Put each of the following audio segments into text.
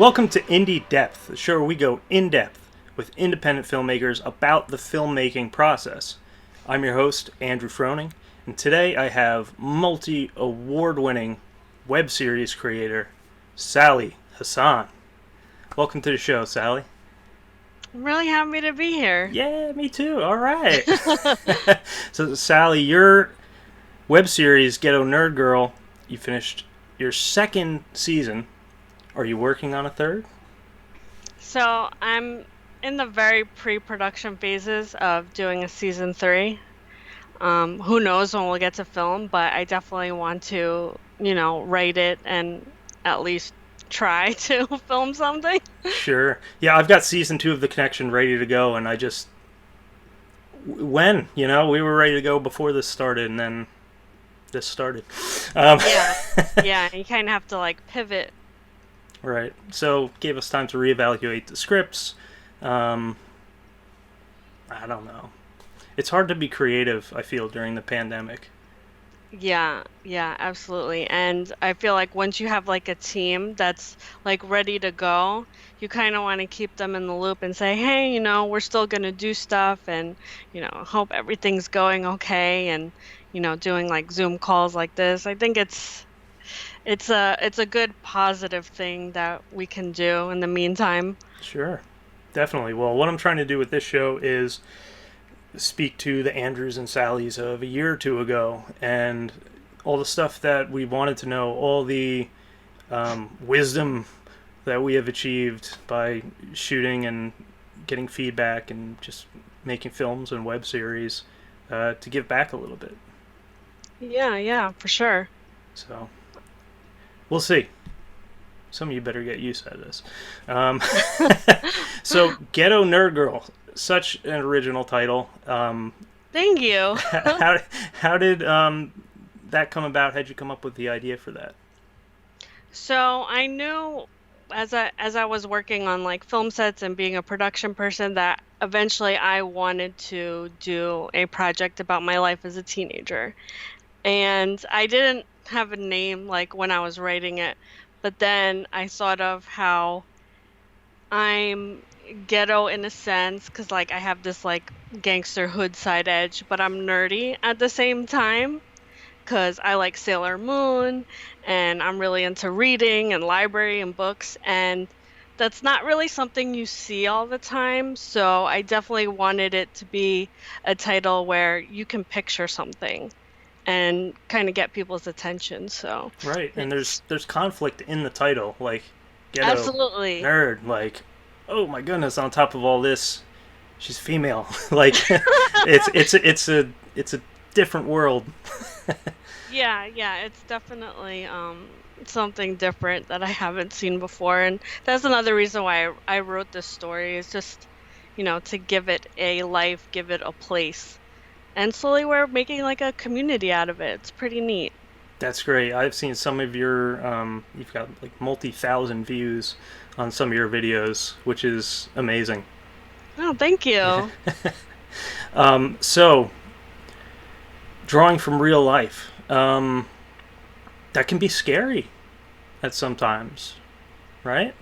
Welcome to Indie Depth, the show where we go in depth with independent filmmakers about the filmmaking process. I'm your host, Andrew Froning, and today I have multi-award-winning web series creator, Sally Hassan. Welcome to the show, Sally. I'm really happy to be here. Yeah, me too. All right. So, Sally, your web series, Ghetto Nerd Girl, you finished your second season. Are you working on a third? So I'm in the very pre-production phases of doing a season three. Who knows when we'll get to film, but I definitely want to, write it and at least try to film something. Sure. Yeah, I've got season 2 of The Connection ready to go, and I just we were ready to go before this started, and then this started. Um, Yeah, yeah, you kind of have to like pivot. right. So gave us time to reevaluate the scripts. Um, I don't know. It's hard to be creative, I feel, during the pandemic. Yeah, yeah, absolutely. And I feel like once you have like a team that's like ready to go, you kind of want to keep them in the loop and say, hey, we're still going to do stuff and, hope everything's going okay and, doing like Zoom calls like this. I think it's a good positive thing that we can do in the meantime. Sure. Definitely. Well, what I'm trying to do with this show is speak to the Andrews and Sallys of a year or two ago and all the stuff that we wanted to know, all the wisdom that we have achieved by shooting and getting feedback and just making films and web series to give back a little bit. Yeah, yeah, for sure. So we'll see. Some of you better get used to this. Um, so, Ghetto Nerd Girl, such an original title. Thank you. How did that come about? How'd you come up with the idea for that? So I knew as I was working on like film sets and being a production person that eventually I wanted to do a project about my life as a teenager. And I didn't have a name like when I was writing it, but then I thought of how I'm ghetto in a sense because like I have this like gangster hood side edge, but I'm nerdy at the same time because I like Sailor Moon and I'm really into reading and library and books, and that's not really something you see all the time. So I definitely wanted it to be a title where you can picture something and kind of get people's attention. So Right, and it's there's conflict in the title, like ghetto absolutely. nerd, like oh my goodness, on top of all this, she's female. Like it's a different world. Yeah, yeah, it's definitely something different that I haven't seen before, and that's another reason why I wrote this story is just, to give it a life, give it a place. And slowly we're making like a community out of it. It's pretty neat. That's great. I've seen some of your you've got like multi-thousand views on some of your videos, which is amazing. Oh, thank you. So drawing from real life, that can be scary at sometimes, right?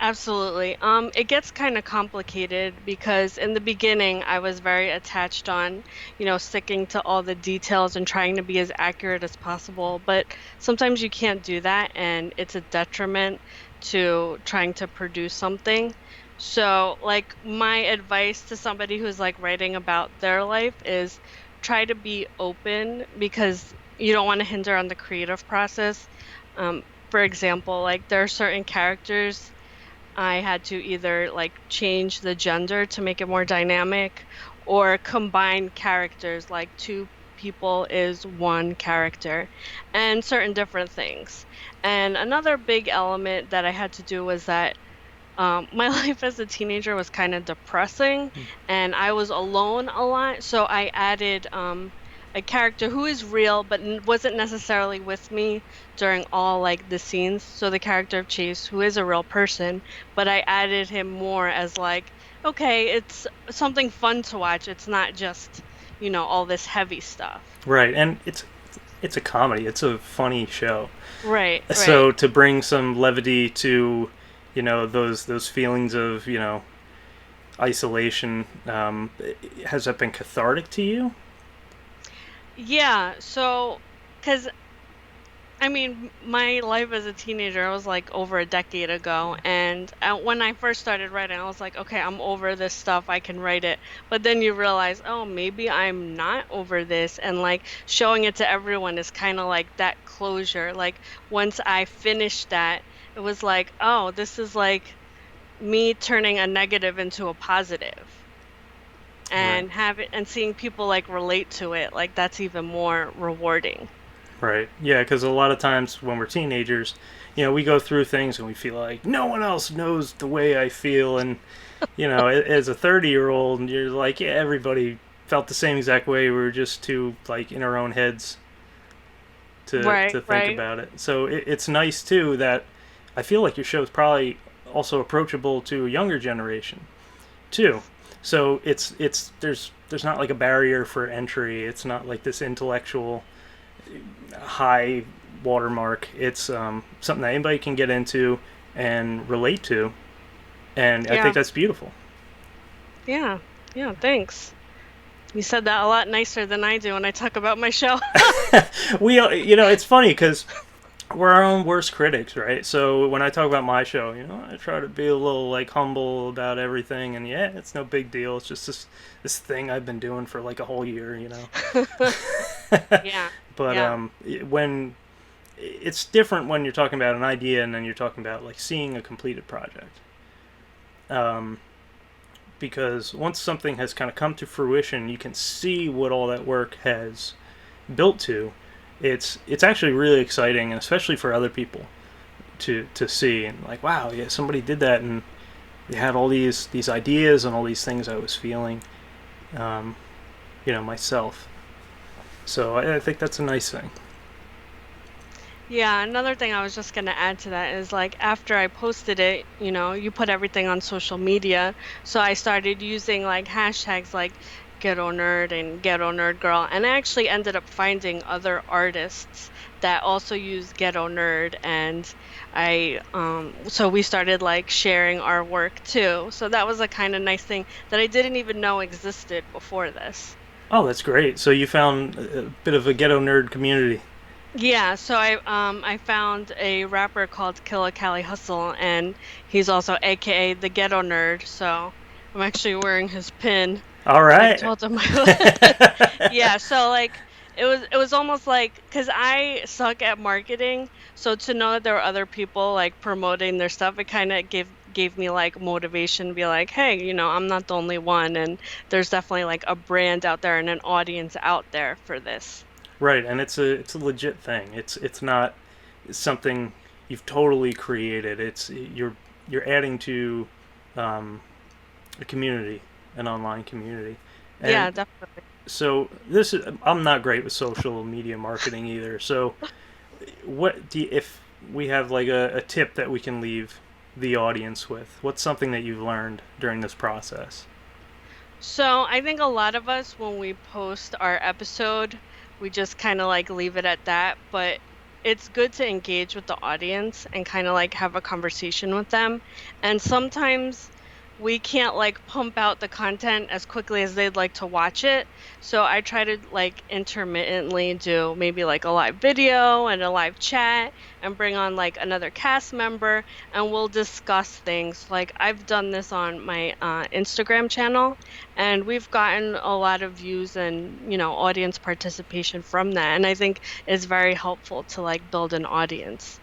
Absolutely. It gets kind of complicated because in the beginning I was very attached on, sticking to all the details and trying to be as accurate as possible. But sometimes you can't do that, and it's a detriment to trying to produce something. So, like, my advice to somebody who's like writing about their life is try to be open because you don't want to hinder on the creative process. For example, like there are certain characters I had to either like change the gender to make it more dynamic or combine characters like two people is one character and certain different things. And another big element that I had to do was that my life as a teenager was kind of depressing and I was alone a lot. So I added a character who is real but wasn't necessarily with me during all like the scenes. So the character of Chase, who is a real person, but I added him more as like, okay, it's something fun to watch. It's not just, all this heavy stuff. Right, and it's a comedy. It's a funny show. Right, right. So to bring some levity to those feelings of isolation. Has that been cathartic to you? Yeah, so, because I mean, my life as a teenager was like over a decade ago. And when I first started writing, I was like, okay, I'm over this stuff. I can write it. But then you realize, oh, maybe I'm not over this. And like showing it to everyone is kind of like that closure. Like once I finished that, it was like, oh, this is like me turning a negative into a positive Right. and have it and seeing people like relate to it. Like that's even more rewarding. Right. Yeah, because a lot of times when we're teenagers, we go through things and we feel like no one else knows the way I feel. And, as a 30-year-old, you're like, yeah, everybody felt the same exact way. We were just too, like, in our own heads Right, to think right. about it. So it's nice, too, that I feel like your show is probably also approachable to a younger generation, too. So there's not like a barrier for entry. It's not like this intellectual high watermark. It's something that anybody can get into and relate to, and I Yeah. think that's beautiful. Yeah. Yeah, thanks. You said that a lot nicer than I do when I talk about my show. It's funny because we're our own worst critics, right? So when I talk about my show, I try to be a little like humble about everything, and yeah, it's no big deal. It's just this thing I've been doing for like a whole year. Yeah. But Yeah. when it's different when you're talking about an idea and then you're talking about like seeing a completed project. Um, because once something has kind of come to fruition, you can see what all that work has built to. It's actually really exciting, and especially for other people to see and like, wow, yeah, somebody did that, and they had all these ideas and all these things I was feeling, um, myself. So I think that's a nice thing. Yeah, another thing I was just gonna add to that is like after I posted it, you put everything on social media. So I started using like hashtags like Ghetto Nerd and Ghetto Nerd Girl, and I actually ended up finding other artists that also use Ghetto Nerd, and so we started like sharing our work too. So that was a kind of nice thing that I didn't even know existed before this. Oh, that's great. So you found a bit of a ghetto nerd community. Yeah, so I found a rapper called Killa Cali Hustle, and he's also AKA the Ghetto Nerd. So I'm actually wearing his pin. All I right. told him yeah, so like it was almost like because I suck at marketing, so to know that there were other people like promoting their stuff, it kind of gave me like motivation to be like, hey, I'm not the only one, and there's definitely like a brand out there and an audience out there for this. Right, and it's a legit thing. It's not something you've totally created. You're adding to um, a community, an online community, Yeah, and definitely. so I'm not great with social media marketing either. So if we have like a tip that we can leave the audience with, what's something that you've learned during this process? So I think a lot of us, when we post our episode, we just kind of like leave it at that. But it's good to engage with the audience and kind of like have a conversation with them. And sometimes we can't like pump out the content as quickly as they'd like to watch it. So I try to like intermittently do maybe like a live video and a live chat and bring on like another cast member, and we'll discuss things. Like I've done this on my Instagram channel, and we've gotten a lot of views and audience participation from that, and I think it's very helpful to like build an audience.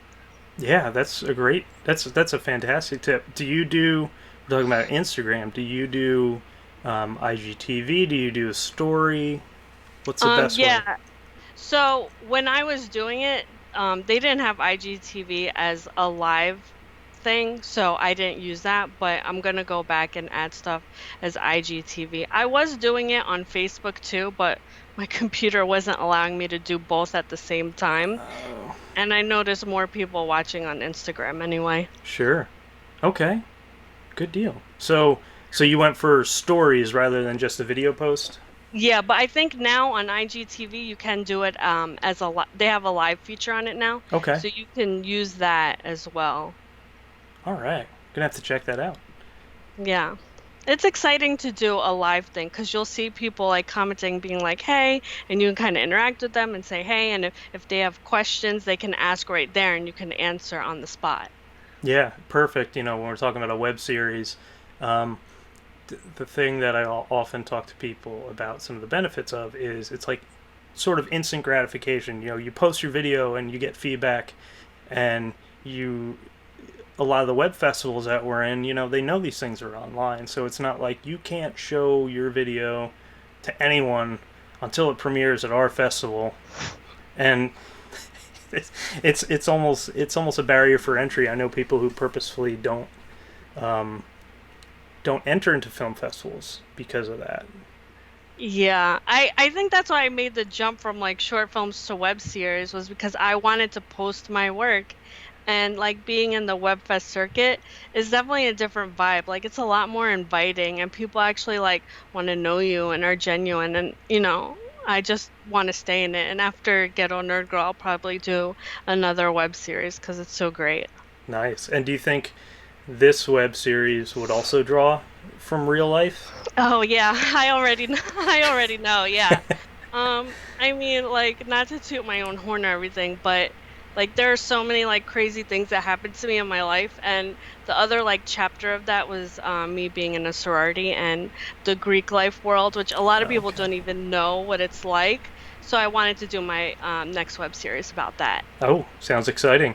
Yeah, that's a fantastic tip. We're talking about Instagram. Do you do IGTV? Do you do a story? What's the best way? Yeah, so when I was doing it, they didn't have IGTV as a live thing, so I didn't use that, but I'm gonna go back and add stuff as IGTV. I was doing it on Facebook too, but my computer wasn't allowing me to do both at the same time. Oh, And I noticed more people watching on Instagram anyway. sure. Okay, good deal. So you went for stories rather than just a video post? Yeah, but I think now on IGTV you can do it as they have a live feature on it now, Okay. so you can use that as well. All right. Gonna have to check that out. Yeah. It's exciting to do a live thing because you'll see people like commenting, being like, hey, and you can kind of interact with them and say, hey, and if they have questions, they can ask right there and you can answer on the spot. Yeah, perfect. When we're talking about a web series, um, the thing that I often talk to people about some of the benefits of is it's like sort of instant gratification. You post your video and you get feedback, and you a lot of the web festivals that we're in, they know these things are online, so it's not like you can't show your video to anyone until it premieres at our festival, and it's almost a barrier for entry. I know people who purposefully um, don't enter into film festivals because of that. Yeah, I think that's why I made the jump from like short films to web series was because I wanted to post my work. And like being in the web fest circuit is definitely a different vibe. Like it's a lot more inviting and people actually like want to know you and are genuine and I just want to stay in it. And after Ghetto Nerd Girl, I'll probably do another web series because it's so great. Nice. And do you think this web series would also draw from real life? Oh yeah, I already know, yeah. I mean, like, not to toot my own horn or everything, but like there are so many like crazy things that happened to me in my life, and the other like chapter of that was me being in a sorority and the Greek life world, which a lot of people Okay. don't even know what it's like. So I wanted to do my next web series about that. Oh, sounds exciting.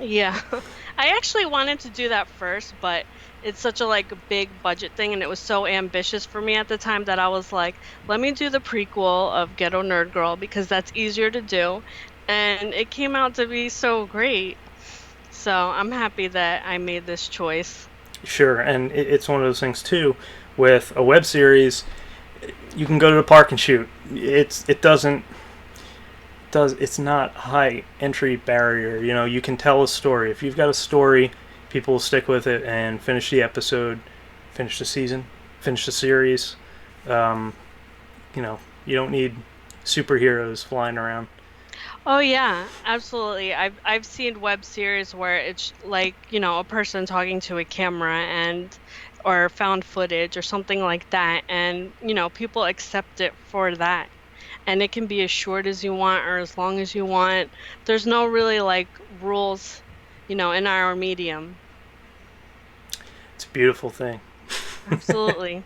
Yeah. I actually wanted to do that first, but it's such a like big budget thing and it was so ambitious for me at the time that I was like, let me do the prequel of Ghetto Nerd Girl because that's easier to do. And it came out to be so great. So I'm happy that I made this choice. Sure, and it's one of those things too. With a web series, you can go to the park and shoot. It's not high entry barrier. You can tell a story. If you've got a story, people will stick with it and finish the episode, finish the season, finish the series. Um, you don't need superheroes flying around. Oh yeah, absolutely. I've seen web series where it's like, a person talking to a camera and or found footage or something like that and, people accept it for that. And it can be as short as you want or as long as you want. There's no really like rules, in our medium. It's a beautiful thing. Absolutely.